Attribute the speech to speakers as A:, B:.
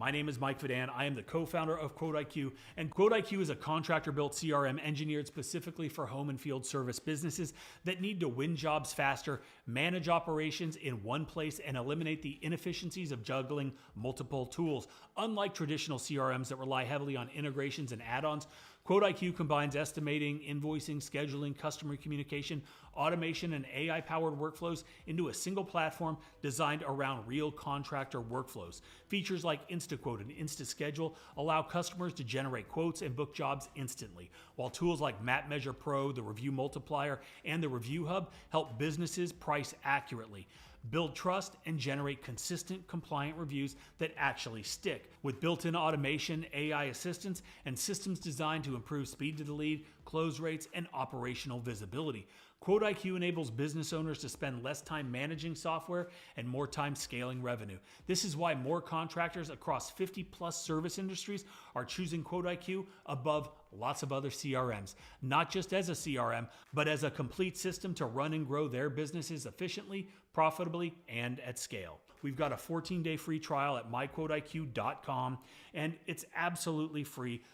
A: My name is Mike Vidan. I am the co-founder of QuoteIQ, and QuoteIQ is a contractor-built CRM engineered specifically for home and field service businesses that need to win jobs faster, manage operations in one place, and eliminate the inefficiencies of juggling multiple tools. Unlike traditional CRMs that rely heavily on integrations and add-ons, QuoteIQ combines estimating, invoicing, scheduling, customer communication, automation, and AI-powered workflows into a single platform designed around real contractor workflows. Features like InstaQuote and InstaSchedule allow customers to generate quotes and book jobs instantly, while tools like MapMeasure Pro, the Review Multiplier, and the Review Hub help businesses price accurately, build trust, and generate consistent, compliant reviews that actually stick. With built-in automation, AI assistance, and systems designed to improve speed to the lead, close rates, and operational visibility, QuoteIQ enables business owners to spend less time managing software and more time scaling revenue. This is why more contractors across 50-plus service industries are choosing QuoteIQ above lots of other CRMs, not just as a CRM, but as a complete system to run and grow their businesses efficiently, profitably, and at scale. We've got a 14-day free trial at myquoteiq.com, and it's absolutely free.